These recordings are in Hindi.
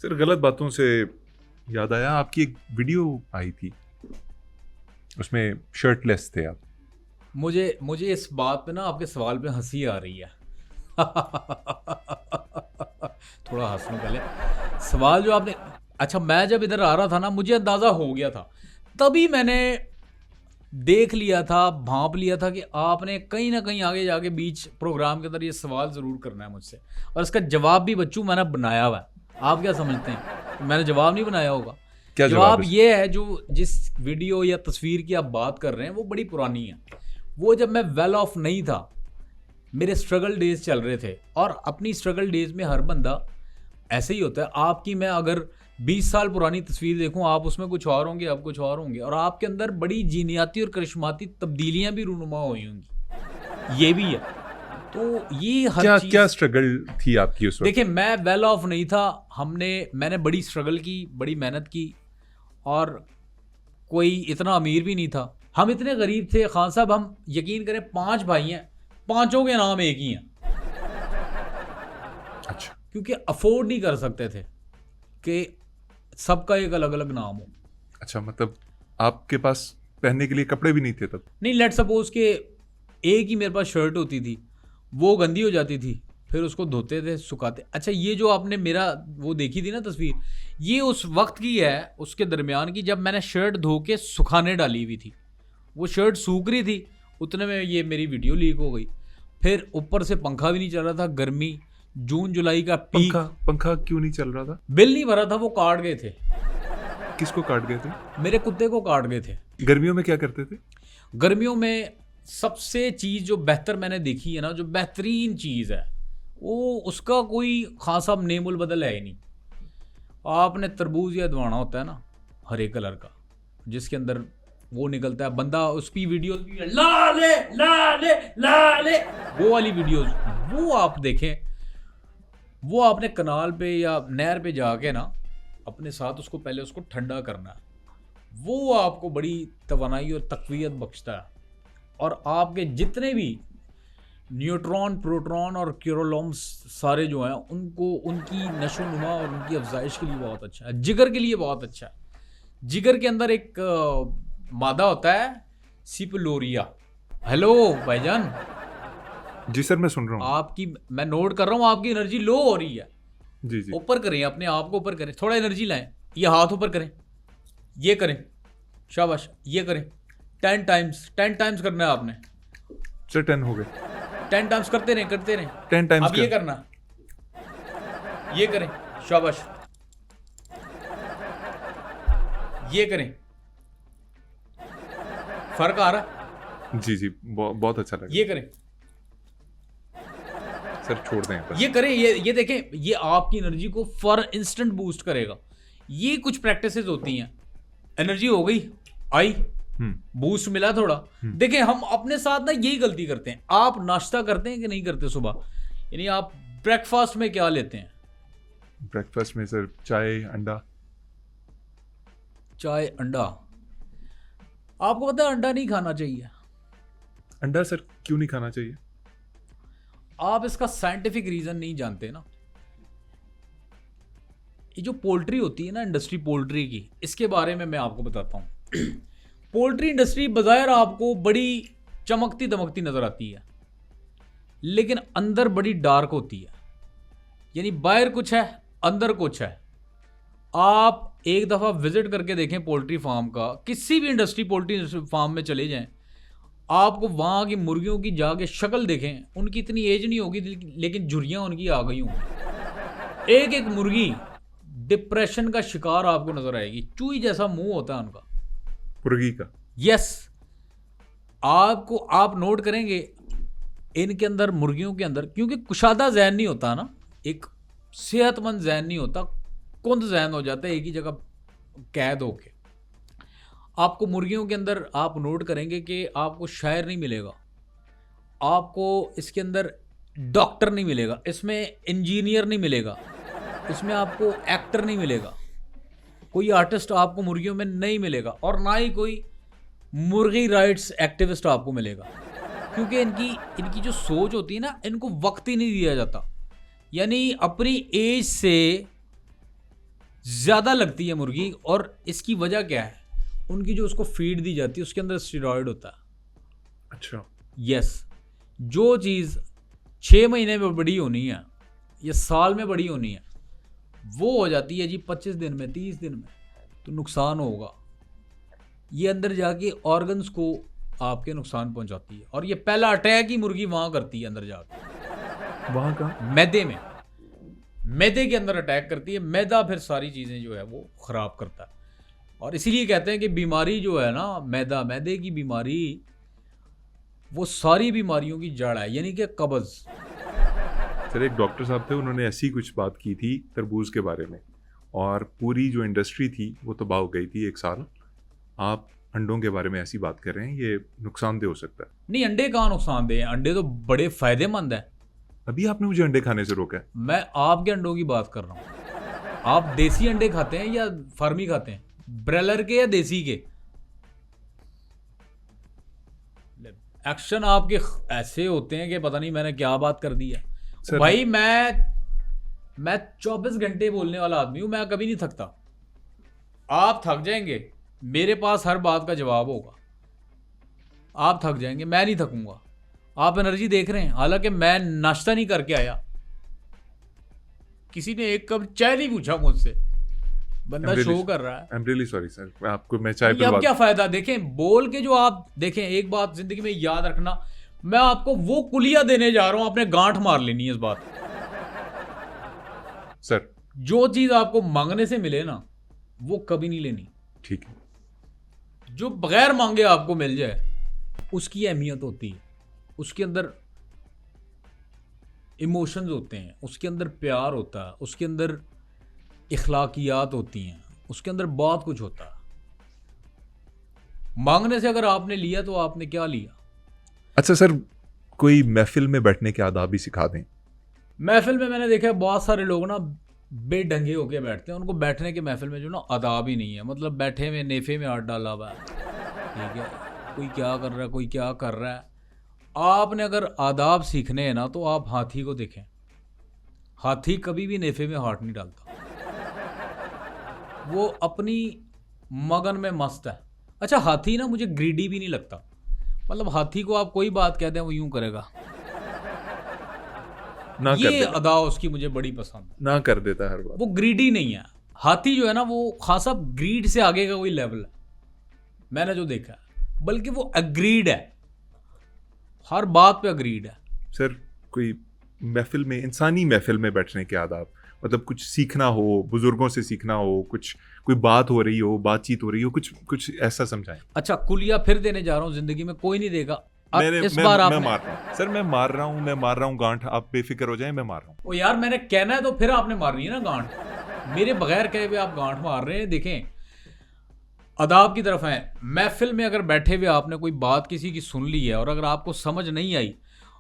सर गलत बातों से याद आया, आपकी एक वीडियो आई थी, उसमें शर्टलेस थे आप। मुझे इस बात पे ना आपके सवाल पे हंसी आ रही है। थोड़ा हंस लूं पहले। सवाल जो आपने, अच्छा, मैं जब इधर आ रहा था ना, मुझे अंदाज़ा हो गया था, तभी मैंने देख लिया था, भांप लिया था कि आपने कहीं ना कहीं आगे जाके बीच प्रोग्राम के अंदर ये सवाल ज़रूर करना है मुझसे, और इसका जवाब भी बच्चू मैंने बनाया हुआ है। आप क्या समझते हैं कि मैंने जवाब नहीं बनाया होगा? क्या जवाब जवाब है सर? ये है, जो जिस वीडियो या तस्वीर की आप बात कर रहे हैं वो बड़ी पुरानी है। वो जब मैं वेल ऑफ नहीं था, मेरे स्ट्रगल डेज चल रहे थे, और अपनी स्ट्रगल डेज में हर बंदा ऐसे ही होता है। आपकी मैं अगर 20 साल पुरानी तस्वीर देखूं, आप उसमें कुछ और होंगे, आप कुछ और होंगे, और आपके अंदर बड़ी जीनियाती और करिश्माती तब्दीलियां भी रूनुमा हुई होंगी, ये भी है। तो ये हर क्या चीज़, क्या स्ट्रगल थी आपकी उस वक्त? देखिए, मैं वेल ऑफ नहीं था। मैंने बड़ी स्ट्रगल की, बड़ी मेहनत की, और कोई इतना अमीर भी नहीं था। हम इतने गरीब थे खान साहब, हम यकीन करें 5 भाई हैं, पांचों के नाम एक ही हैं, अच्छा। क्योंकि अफोर्ड नहीं कर सकते थे कि सबका एक अलग अलग नाम हो। अच्छा, मतलब आपके पास पहनने के लिए कपड़े भी नहीं थे तब? नहीं, लेट सपोज के एक ही मेरे पास शर्ट होती थी, वो गंदी हो जाती थी, फिर उसको धोते थे, सुखाते। अच्छा, ये जो आपने मेरा वो देखी थी ना तस्वीर, ये उस वक्त की है, उसके दरमियान की, जब मैंने शर्ट धो के सुखाने डाली हुई थी। वो शर्ट सूख रही थी, उतने में ये मेरी वीडियो लीक हो गई। फिर ऊपर से पंखा भी नहीं चल रहा था, गर्मी, जून जुलाई का पीक। पंखा क्यों नहीं चल रहा था? बिल नहीं भरा था, वो काट गए थे, किसको काट गए थे? मेरे कुत्ते को काट गए थे। गर्मियों में क्या करते थे? गर्मियों में सबसे चीज़ जो बेहतर मैंने देखी है ना, जो बेहतरीन चीज़ है, वो उसका कोई खासा नेमुल बदल है ही नहीं। आपने तरबूज या दवाना होता है ना, हरे कलर का, जिसके अंदर वो निकलता है, बंदा उसकी वीडियोस भी लाले लाले लाले, वो वाली वीडियोस, वो आप देखें। वो आपने कनाल पे या नहर पे जाके ना, अपने साथ उसको पहले उसको ठंडा करना है। वो आपको बड़ी तवानाई और तकवीयत बख्शता है, और आपके जितने भी न्यूट्रॉन, प्रोटॉन और क्यूरोलॉम्स सारे जो हैं, उनको, उनकी नशो नुमा और उनकी अफजाइश के लिए बहुत अच्छा है। जिगर के लिए बहुत अच्छा है। जिगर के अंदर एक मादा होता है, सिपलोरिया। हेलो भाईजान, जी सर, मैं सुन रहा हूँ। आपकी, मैं नोट कर रहा हूँ, आपकी एनर्जी लो हो रही है। जी जी। ऊपर करें, अपने आप को ऊपर करें, थोड़ा एनर्जी लाएं, ये हाथ ऊपर करें, ये करें, शाबाश, ये करें। 10 टाइम्स करना है आपने। सर 10 हो गए। 10 टाइम्स करते रहें, 10 टाइम्स अब ये करना, ये करें, शाबाश, ये करें। फर्क आ रहा? जी जी, बहुत अच्छा लगा। ये करें, सर छोड़ दें बस। ये करें, ये देखें, ये आपकी एनर्जी को फॉर इंस्टेंट बूस्ट करेगा। ये कुछ प्रैक्टिसेस होती हैं। एनर्जी हो गई, आई, बूस्ट मिला थोड़ा। देखें, हम अपने साथ ना यही गलती करते हैं। आप नाश्ता करते हैं कि नहीं करते सुबह? यानी आप ब्रेकफास्ट में क्या लेते हैं? ब्रेकफास्ट में सर चाय, अंडा। चाय, अंडा। आपको पता है अंडा नहीं खाना चाहिए? अंडा सर क्यों नहीं खाना चाहिए? आप इसका साइंटिफिक रीजन नहीं जानते ना। ये जो पोल्ट्री होती है ना, इंडस्ट्री पोल्ट्री की, इसके बारे में मैं आपको बताता हूँ। पोल्ट्री इंडस्ट्री बाज़ाहिर आपको बड़ी चमकती दमकती नज़र आती है, लेकिन अंदर बड़ी डार्क होती है। यानी बाहर कुछ है, अंदर कुछ है। आप एक दफ़ा विजिट करके देखें पोल्ट्री फार्म का, किसी भी इंडस्ट्री पोल्ट्री फार्म में चले जाएं, आपको वहाँ की मुर्गियों की जाके शक्ल देखें, उनकी इतनी एज नहीं होगी, लेकिन झुर्रियाँ उनकी आ गई होंगी। एक एक मुर्गी डिप्रेशन का शिकार आपको नजर आएगी। चूही जैसा मुंह होता है उनका, मुर्गी का। यस, आपको, आप नोट करेंगे इनके अंदर, मुर्गियों के अंदर, क्योंकि कुशादा जहन नहीं होता ना, एक सेहतमंद जहन नहीं होता, कुंद जहन हो जाता है एक ही जगह कैद होके। आपको मुर्गियों के अंदर आप नोट करेंगे कि आपको शायर नहीं मिलेगा, आपको इसके अंदर डॉक्टर नहीं मिलेगा, इसमें इंजीनियर नहीं मिलेगा, इसमें आपको एक्टर नहीं मिलेगा, कोई आर्टिस्ट आपको मुर्गियों में नहीं मिलेगा, और ना ही कोई मुर्गी राइट्स एक्टिविस्ट आपको मिलेगा। क्योंकि इनकी जो सोच होती है ना, इनको वक्त ही नहीं दिया जाता। यानी अपनी एज से ज़्यादा लगती है मुर्गी। और इसकी वजह क्या है, उनकी जो उसको फीड दी जाती है उसके अंदर स्टेरॉयड होता है। अच्छा। यस, जो चीज़ 6 महीने में बड़ी होनी है या साल में बड़ी होनी है, वो हो जाती है जी 25 दिन में, 30 दिन में, तो नुकसान होगा। ये अंदर जाके ऑर्गन्स को आपके नुकसान पहुंचाती है। और ये पहला अटैक ही मुर्गी वहाँ करती है, अंदर जाके। वहाँ का मैदे में, मैदे के अंदर अटैक करती है। मैदा फिर सारी चीज़ें जो है वो ख़राब करता है। और इसीलिए कहते हैं कि बीमारी जो है ना, मैदे की बीमारी, वो सारी बीमारियों की जड़ है, यानी कि कब्ज़। सर एक डॉक्टर साहब थे, उन्होंने ऐसी कुछ बात की थी तरबूज के बारे में, और पूरी जो इंडस्ट्री थी वो तबाह हो गई थी एक साल। आप अंडों के बारे में ऐसी बात कर रहे हैं, ये नुकसानदेह हो सकता है। नहीं, अंडे कहाँ नुकसानदेह हैं, अंडे तो बड़े फ़ायदेमंद हैं। अभी आपने मुझे अंडे खाने से रोका है। मैं आपके अंडों की बात कर रहा हूँ। आप देसी अंडे खाते हैं या फार्मी खाते हैं, ब्रॉयलर के या देसी के? एक्शन आपके ऐसे होते हैं कि पता नहीं मैंने क्या बात कर दी है। सर, भाई मैं 24 घंटे बोलने वाला आदमी हूँ, मैं कभी नहीं थकता। आप थक जाएंगे, मेरे पास हर बात का जवाब होगा। आप थक जाएंगे, मैं नहीं थकूंगा। आप एनर्जी देख रहे हैं, हालांकि मैं नाश्ता नहीं करके आया। किसी ने एक कप चाय नहीं पूछा मुझसे, बंदा शो कर रहा है। I am really sorry sir, आपको मैं चाय ये अब क्या फायदा? देखें, बोल के जो आप देखें, एक बात जिंदगी में याद रखना, मैं आपको वो कुलिया देने जा रहा हूं, आपने गांठ मार लेनी है इस बात। सर जो चीज आपको मांगने से मिले ना, वो कभी नहीं लेनी। ठीक है। जो बगैर मांगे आपको मिल जाए, उसकी अहमियत होती है। उसके अंदर इमोशंस होते हैं, उसके अंदर प्यार होता है, उसके अंदर इखलाकियात होती हैं, उसके अंदर बहुत कुछ होता है। मांगने से अगर आपने लिया तो आपने क्या लिया? अच्छा सर, कोई महफिल में बैठने के आदाब भी सिखा दें। महफिल में मैंने देखा है बहुत सारे लोग ना बेढंगे होके बैठते हैं। उनको बैठने के महफिल में जो ना आदाब ही नहीं है। मतलब बैठे हुए नेफे में हाथ डाला हुआ है, ठीक है, कोई क्या कर रहा है, कोई क्या कर रहा है। आपने अगर आदाब सीखने हैं ना, तो आप हाथी को देखें। हाथी कभी भी नेफे में हाथ नहीं डालता, वो अपनी मगन में मस्त है। अच्छा, हाथी ना मुझे ग्रीडी भी नहीं लगता। मतलब हाथी को आप कोई बात कहते हैं वो यूं करेगा ना कर ये देता, अदा उसकी मुझे बड़ी पसंद है। ना कर देता है हर बात। वो ग्रीडी नहीं है। हाथी जो है ना, वो खासा ग्रीड से आगे का कोई लेवल है मैंने जो देखा है, बल्कि वो अग्रीड है, हर बात पे अग्रीड है। सर कोई महफिल में, इंसानी महफिल में बैठने के आदाब, मतलब कुछ सीखना हो, बुजुर्गों से सीखना हो, कुछ कोई बात हो रही हो, बातचीत हो रही हो, कुछ कुछ ऐसा समझाएं। अच्छा, कुलिया फिर देने जा रहा हूँ, जिंदगी में कोई नहीं देगा। अब इस मैं बार मैं आपने, मार रहा हूँ सर, मैं मार रहा हूँ गांठ, आप बेफिक्र हो जाएं, मैं मार रहा हूँ। ओ यार, मैंने कहना है तो फिर आपने मारनी है ना गांठ। मेरे बगैर कहे हुए आप गांठ मार रहे हैं। देखें, अदाब की तरफ है। महफिल में अगर बैठे हुए आपने कोई बात किसी की सुन ली है और अगर आपको समझ नहीं आई,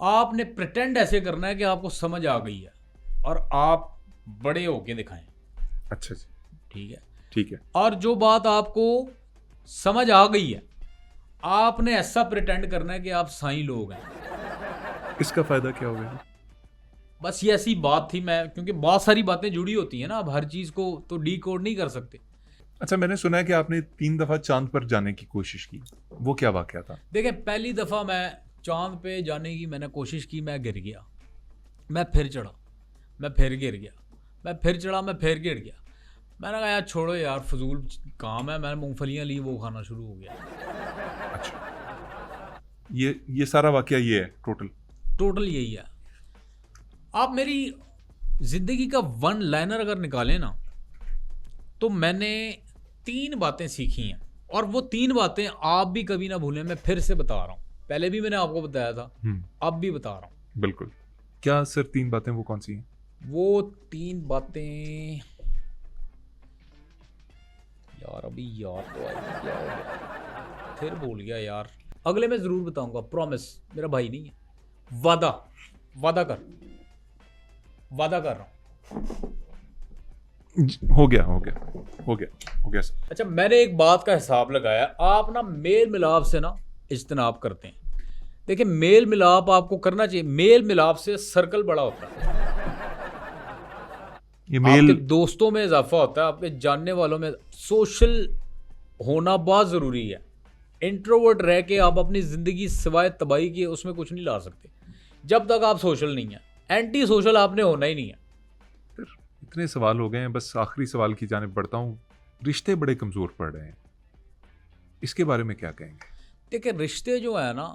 आपने प्रिटेंड ऐसे करना है कि आपको समझ आ गई है और आप बड़े होके दिखाएं। अच्छा जी, ठीक है, ठीक है। और जो बात आपको समझ आ गई है, आपने ऐसा प्रिटेंड करना है कि आप साईं लोग हैं। इसका फायदा क्या होगा? बस ये ऐसी बात थी। मैं, क्योंकि बहुत सारी बातें जुड़ी होती हैं ना, आप हर चीज़ को तो डी कोड नहीं कर सकते। अच्छा, मैंने सुना है कि आपने 3 दफा चांद पर जाने की कोशिश की, वो क्या वाकया था? देखें, पहली दफ़ा मैं चांद पे जाने की मैंने कोशिश की, मैं गिर गया। मैं फिर चढ़ा, मैं फिर गिर गया, मैं फिर चढ़ा, मैं फिर गिर गया। मैंने कहा यार छोड़ो यार, फजूल काम है। मैंने मूंगफलियाँ ली, वो खाना शुरू हो गया। अच्छा, ये सारा वाकया ये है टोटल यही है। आप मेरी ज़िंदगी का वन लाइनर अगर निकालें ना, तो मैंने 3 बातें सीखी हैं, और वो 3 बातें आप भी कभी ना भूलें। मैं फिर से बता रहा हूँ, पहले भी मैंने आपको बताया था, अब भी बता रहा हूँ। बिल्कुल। क्या सर 3 बातें वो कौन सी हैं? वो 3 बातें यार, अभी याद तो आई, क्या हो गया, फिर भूल गया यार। अगले में ज़रूर बताऊंगा, प्रॉमिस। मेरा भाई नहीं है, वादा कर रहा हूँ। हो गया सर। अच्छा, मैंने एक बात का हिसाब लगाया। आप ना मेल मिलाप से ना इज्तनाब करते हैं। देखिए, मेल मिलाप आपको करना चाहिए। मेल मिलाप से सर्कल बड़ा होता है। ये आपके मेल दोस्तों में इजाफा होता है, आपके जानने वालों में। सोशल होना बहुत ज़रूरी है। इंट्रोवर्ट रह के आप अपनी ज़िंदगी सिवाय तबाही के उसमें कुछ नहीं ला सकते जब तक आप सोशल नहीं है। एंटी सोशल आपने होना ही नहीं है। फिर इतने सवाल हो गए हैं, बस आखिरी सवाल की जानिब बढ़ता हूँ। रिश्ते बड़े कमज़ोर पड़ रहे हैं, इसके बारे में क्या कहेंगे? देखिए रिश्ते जो है ना,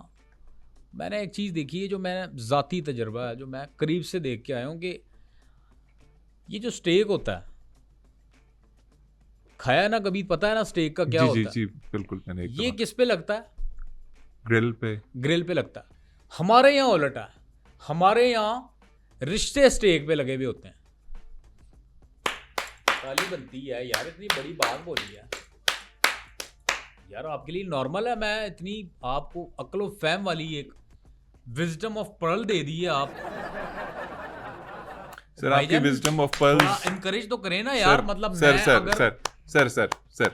मैंने एक चीज़ देखी है जो मैंने ज़ाती तजर्बा है, जो मैं करीब से देख के आया हूँ कि ये जो स्टेक होता है, खाया ना कभी, पता है ना स्टेक का क्या जी होता जी है? जी बिल्कुल, मैंने एक ये किस पे लगता है? ग्रिल पे। ग्रिल पे लगता है। हमारे यहाँ उलट है, हमारे यहाँ रिश्ते स्टेक पे लगे हुए होते हैं। ताली बनती है यार, इतनी बड़ी बात बोली है यार। आपके लिए नॉर्मल है, मैं इतनी आपको अक्ल फहम वाली एक विजडम ऑफ पर्ल दे दी है आप। सर आपकी भाईजान, विजडम ऑफ थोड़ा पर्ल्स। इनकरेज तो करें ना यार। मतलब सर मैं सर अगर सर सर सर सर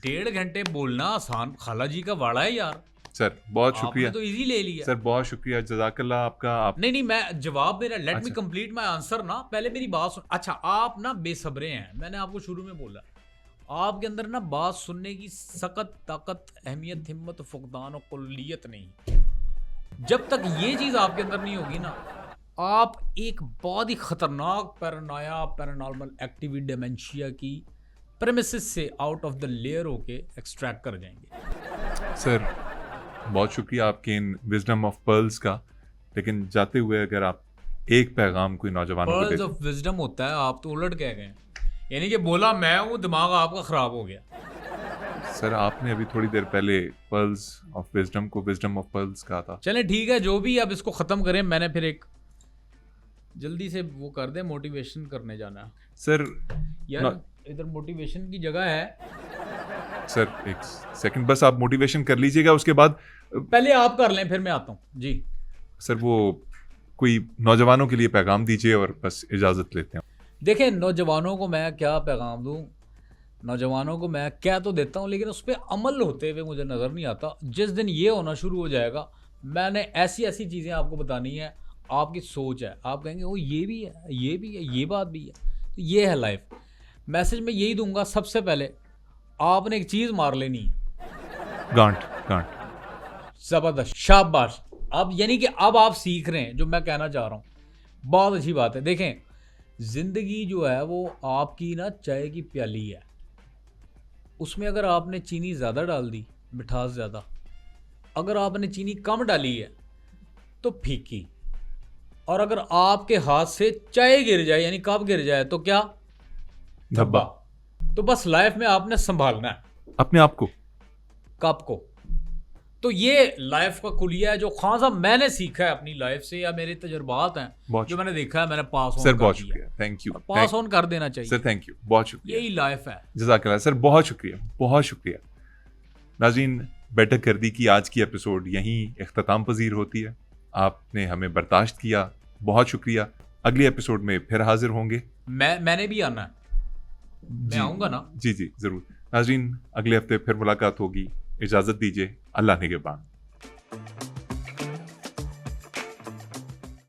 1.5 घंटे बोलना आसान, खाला जी का वाड़ा है यार। सर बहुत आपने शुक्रिया तो इजी ले लिया। सर, बहुत शुक्रिया, जज़ाकल्लाह आपका। आप नहीं नहीं, मैं जवाब मेरा, लेट मी अच्छा। कंप्लीट माय आंसर ना, पहले मेरी बात सुन। अच्छा, आप ना बेसब्रे हैं, मैंने आपको शुरू में बोला। आपके अंदर ना बात सुनने की सख्त ताकत, अहमियत, हिम्मत, फुकदान और कुल्लियत नहीं। जब तक ये चीज़ आपके अंदर नहीं होगी ना, आप एक बहुत ही खतरनाक पैरानॉर्मल एक्टिविटी डिमेंशिया की प्रेमिसेस से आउट ऑफ द लेयर होके एक्सट्रैक्ट कर जाएंगे। सर बहुत शुक्रिया आपके इन विजडम ऑफ पर्ल्स का। लेकिन जाते हुए अगर आप एक पैगाम कोई नौजवानों को पर्ल्स देते। ऑफ विजडम होता है, आप तो उलट कह गए। यानी कि बोला मैं हूँ, दिमाग आपका खराब हो गया। सर आपने अभी थोड़ी देर पहले पर्ल्स ऑफ विजडम को विजडम ऑफ पर्ल्स कहा था। चलें ठीक है, जो भी, अब इसको ख़त्म करें। मैंने फिर एक जल्दी से वो कर दे, मोटिवेशन करने जाना है सर यार। इधर मोटिवेशन की जगह है। सर एक सेकंड बस, आप मोटिवेशन कर लीजिएगा, उसके बाद पहले आप कर लें, फिर मैं आता हूँ जी। सर वो कोई नौजवानों के लिए पैगाम दीजिए और बस इजाज़त लेते हैं। देखें, नौजवानों को मैं क्या पैगाम दूँ? नौजवानों को मैं क्या तो देता हूँ, लेकिन उस पर अमल होते हुए मुझे नज़र नहीं आता। जिस दिन ये होना शुरू हो जाएगा, मैंने ऐसी ऐसी चीज़ें आपको बतानी है। आपकी सोच है, आप कहेंगे वो ये भी है, ये भी है, ये बात भी है। तो ये है लाइफ। मैसेज मैं यही दूंगा, सबसे पहले आपने एक चीज़ मार लेनी है। गांठ गांठ। ज़बरदस्त, शाबाश। अब यानी कि अब आप सीख रहे हैं जो मैं कहना चाह रहा हूँ। बहुत अच्छी बात है। देखें, ज़िंदगी जो है वो आपकी ना चाय की प्याली है। उसमें अगर आपने चीनी ज़्यादा डाल दी, मिठास ज़्यादा। अगर आपने चीनी कम डाली है तो फीकी। और अगर आपके हाथ से चाय गिर जाए, यानी कप गिर जाए, तो क्या? धब्बा। तो बस लाइफ में आपने संभालना है अपने आप को, कप को। तो ये लाइफ का कुलिया है जो खान साहब मैंने सीखा है अपनी लाइफ से, या मेरे तजर्बात हैं जो मैंने देखा है, मैंने पास ऑन सर कर बहुत दिया। शुक्रिया, थैंक यू। पास ऑन कर देना चाहिए सर, थैंक यू, बहुत शुक्रिया, यही लाइफ है। जज़ाकल्लाह सर, बहुत शुक्रिया, बहुत शुक्रिया। नाज़रीन, बैठक कर दी कि आज की एपिसोड यहीं इख्तिताम पजीर होती है। आपने हमें बर्दाश्त किया, बहुत शुक्रिया। अगले एपिसोड में फिर हाजिर होंगे। मैंने भी आना है, मैं आऊँगा ना। जी जी ज़रूर। नाज़रीन, अगले हफ्ते फिर मुलाकात होगी। इजाज़त दीजिए, अल्लाह निगहबान।